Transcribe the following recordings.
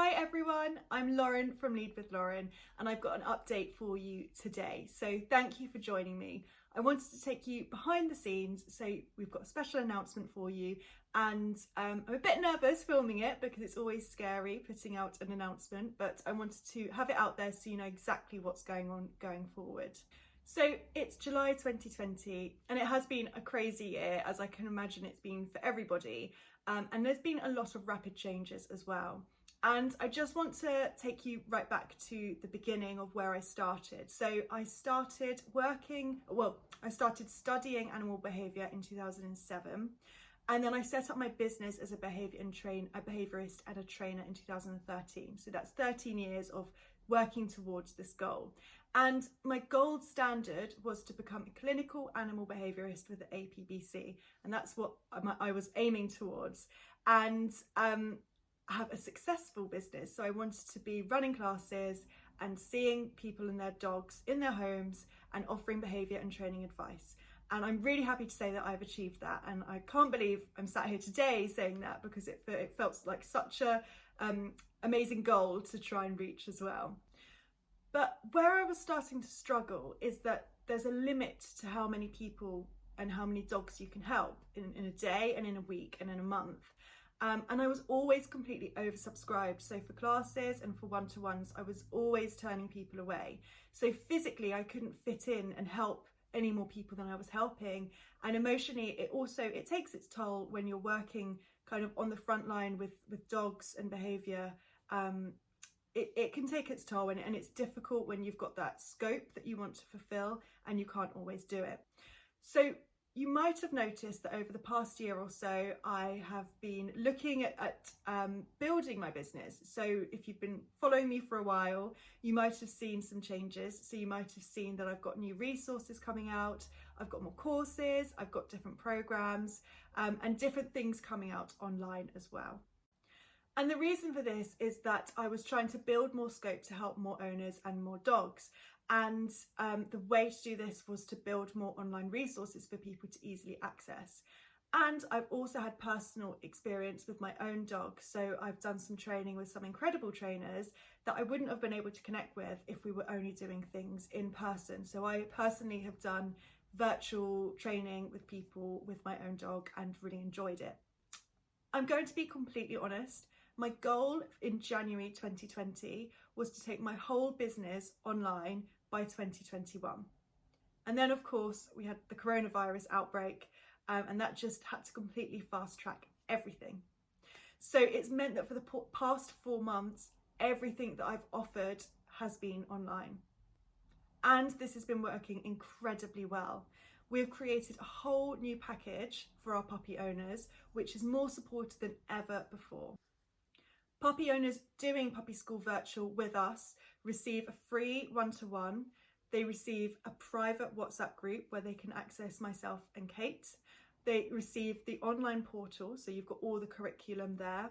Hi everyone, I'm Lauren from Lead with Lauren and I've got an update for you today. So thank you for joining me. I wanted to take you behind the scenes, so we've got a special announcement for you, and I'm a bit nervous filming it because it's always scary putting out an announcement, but I wanted to have it out there so you know exactly what's going on going forward. So it's July 2020 and it has been a crazy year, as I can imagine it's been for everybody, and there's been a lot of rapid changes as well. And I just want to take you right back to the beginning of where I started. So I started studying animal behaviour in 2007. And then I set up my business as a behaviourist and a trainer in 2013. So that's 13 years of working towards this goal. And my gold standard was to become a clinical animal behaviourist with the APBC. And that's what I was aiming towards. And have a successful business. So I wanted to be running classes and seeing people and their dogs in their homes and offering behaviour and training advice. And I'm really happy to say that I've achieved that. And I can't believe I'm sat here today saying that, because it felt like such a amazing goal to try and reach as well. But where I was starting to struggle is that there's a limit to how many people and how many dogs you can help in a day and in a week and in a month. And I was always completely oversubscribed. So for classes and for one-to-ones, I was always turning people away. So physically, I couldn't fit in and help any more people than I was helping. And emotionally, it takes its toll when you're working kind of on the front line with dogs and behaviour. It can take its toll, and it's difficult when you've got that scope that you want to fulfill and you can't always do it. So you might have noticed that over the past year or so, I have been looking at building my business. So if you've been following me for a while, you might have seen some changes. So you might have seen that I've got new resources coming out. I've got more courses, I've got different programs, and different things coming out online as well. And the reason for this is that I was trying to build more scope to help more owners and more dogs. And the way to do this was to build more online resources for people to easily access. And I've also had personal experience with my own dog. So I've done some training with some incredible trainers that I wouldn't have been able to connect with if we were only doing things in person. So I personally have done virtual training with people with my own dog and really enjoyed it. I'm going to be completely honest. My goal in January 2020 was to take my whole business online by 2021. And then of course we had the coronavirus outbreak, and that just had to completely fast track everything. So it's meant that for the past 4 months, everything that I've offered has been online. And this has been working incredibly well. We've created a whole new package for our puppy owners, which is more supported than ever before. Puppy owners doing Puppy School Virtual with us receive a free one-to-one. They receive a private WhatsApp group where they can access myself and Kate. They receive the online portal, so you've got all the curriculum there,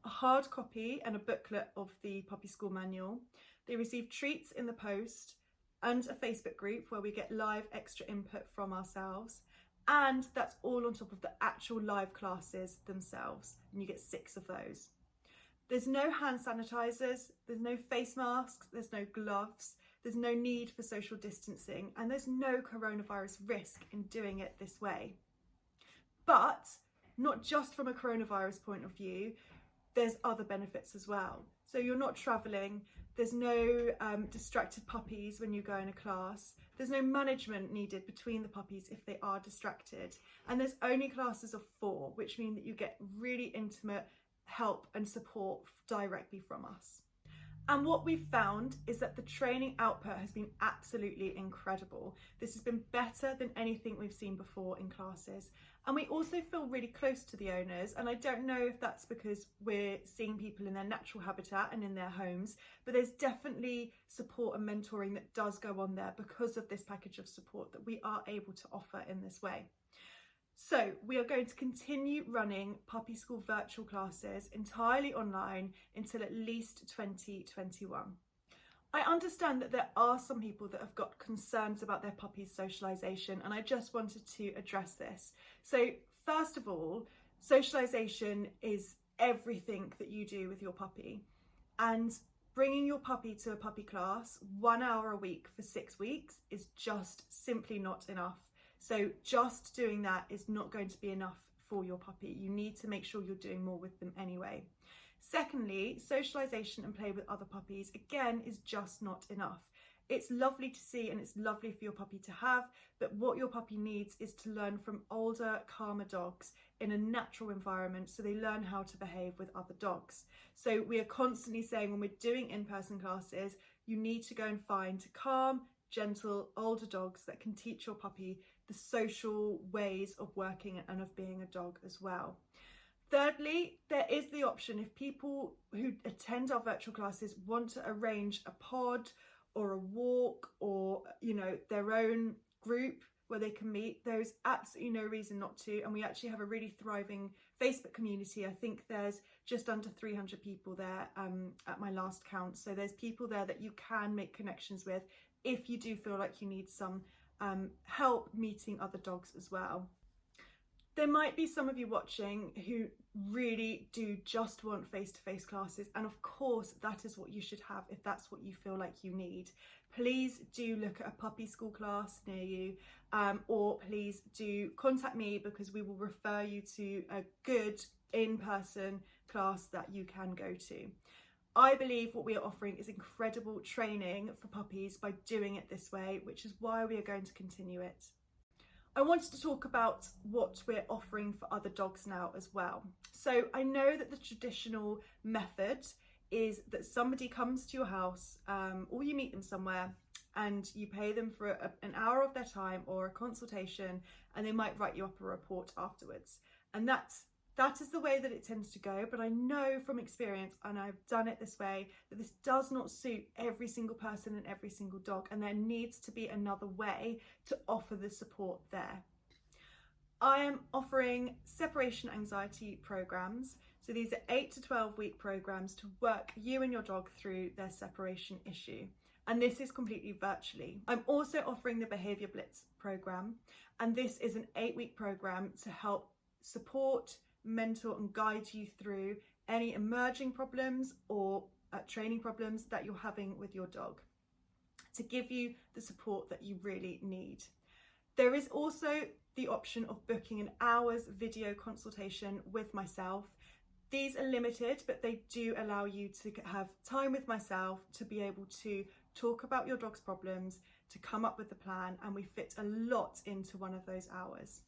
a hard copy and a booklet of the Puppy School manual. They receive treats in the post and a Facebook group where we get live extra input from ourselves. And that's all on top of the actual live classes themselves, and you get 6 of those. There's no hand sanitizers, there's no face masks, there's no gloves, there's no need for social distancing, and there's no coronavirus risk in doing it this way. But not just from a coronavirus point of view, there's other benefits as well. So you're not traveling, there's no distracted puppies when you go in a class, there's no management needed between the puppies if they are distracted, and there's only classes of 4, which mean that you get really intimate help and support directly from us. And what we've found is that the training output has been absolutely incredible. This has been better than anything we've seen before in classes. And we also feel really close to the owners. And I don't know if that's because we're seeing people in their natural habitat and in their homes, but there's definitely support and mentoring that does go on there because of this package of support that we are able to offer in this way. So we are going to continue running Puppy School virtual classes entirely online until at least 2021. I understand that there are some people that have got concerns about their puppy's socialisation, and I just wanted to address this. So first of all, socialisation is everything that you do with your puppy. And bringing your puppy to a puppy class 1 hour a week for 6 weeks is just simply not enough. So just doing that is not going to be enough for your puppy. You need to make sure you're doing more with them anyway. Secondly, socialization and play with other puppies, again, is just not enough. It's lovely to see and it's lovely for your puppy to have, but what your puppy needs is to learn from older, calmer dogs in a natural environment so they learn how to behave with other dogs. So we are constantly saying when we're doing in-person classes, you need to go and find calm, gentle, older dogs that can teach your puppy the social ways of working and of being a dog as well. Thirdly, there is the option if people who attend our virtual classes want to arrange a pod or a walk or, you know, their own group where they can meet, there's absolutely no reason not to. And we actually have a really thriving Facebook community. I think there's just under 300 people there at my last count. So there's people there that you can make connections with if you do feel like you need some help meeting other dogs as well. There might be some of you watching who really do just want face-to-face classes, and of course that is what you should have if that's what you feel like you need. Please do look at a puppy school class near you, or please do contact me because we will refer you to a good in-person class that you can go to. I believe what we are offering is incredible training for puppies by doing it this way, which is why we are going to continue it. I wanted to talk about what we're offering for other dogs now as well. So I know that the traditional method is that somebody comes to your house or you meet them somewhere and you pay them for an hour of their time or a consultation, and they might write you up a report afterwards. And that is the way that it tends to go, but I know from experience, and I've done it this way, that this does not suit every single person and every single dog, and there needs to be another way to offer the support there. I am offering separation anxiety programs. So these are 8 to 12 week programs to work you and your dog through their separation issue. And this is completely virtually. I'm also offering the Behaviour Blitz program, and this is an 8-week program to help support, mentor and guide you through any emerging problems or training problems that you're having with your dog, to give you the support that you really need. There is also the option of booking an hour's video consultation with myself. These are limited, but they do allow you to have time with myself to be able to talk about your dog's problems, to come up with a plan, and we fit a lot into one of those hours.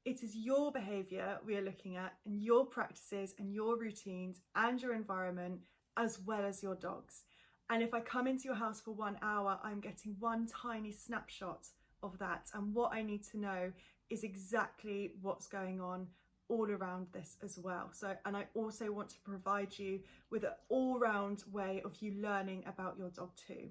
It is your behaviour we are looking at, and your practices and your routines and your environment, as well as your dog's. And if I come into your house for 1 hour, I'm getting one tiny snapshot of that. And what I need to know is exactly what's going on all around this as well. So, and I also want to provide you with an all-round way of you learning about your dog too.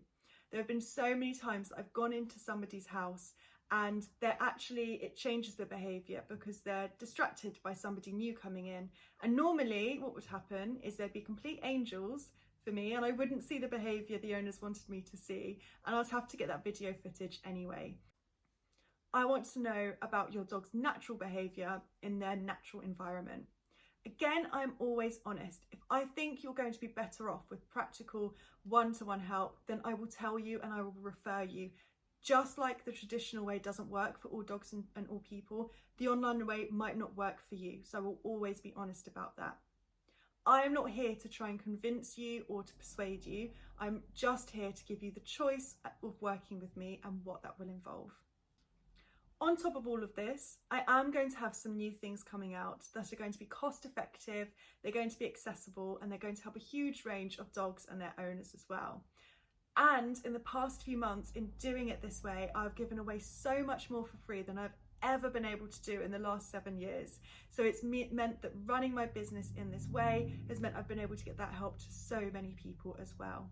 There have been so many times that I've gone into somebody's house and it changes their behaviour because they're distracted by somebody new coming in. And normally what would happen is there'd be complete angels for me and I wouldn't see the behaviour the owners wanted me to see, and I'd have to get that video footage anyway. I want to know about your dog's natural behaviour in their natural environment. Again, I'm always honest. If I think you're going to be better off with practical one-to-one help, then I will tell you and I will refer you. Just like the traditional way doesn't work for all dogs and all people, the online way might not work for you. So I will always be honest about that. I am not here to try and convince you or to persuade you. I'm just here to give you the choice of working with me and what that will involve. On top of all of this, I am going to have some new things coming out that are going to be cost effective, they're going to be accessible, and they're going to help a huge range of dogs and their owners as well. And in the past few months, in doing it this way, I've given away so much more for free than I've ever been able to do in the last 7 years. So it's meant that running my business in this way has meant I've been able to get that help to so many people as well.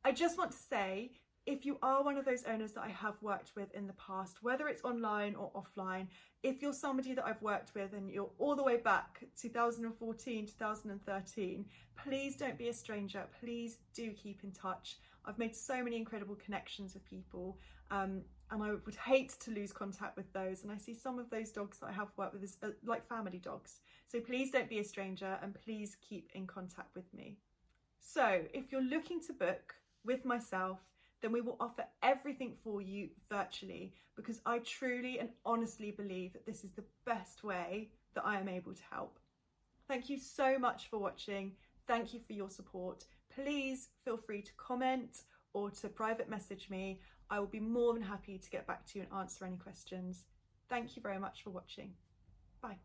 I just want to say, if you are one of those owners that I have worked with in the past, whether it's online or offline, if you're somebody that I've worked with and you're all the way back 2014, 2013, please don't be a stranger. Please do keep in touch. I've made so many incredible connections with people, and I would hate to lose contact with those. And I see some of those dogs that I have worked with as like family dogs. So please don't be a stranger and please keep in contact with me. So if you're looking to book with myself, then we will offer everything for you virtually, because I truly and honestly believe that this is the best way that I am able to help. Thank you so much for watching. Thank you for your support. Please feel free to comment or to private message me. I will be more than happy to get back to you and answer any questions. Thank you very much for watching. Bye.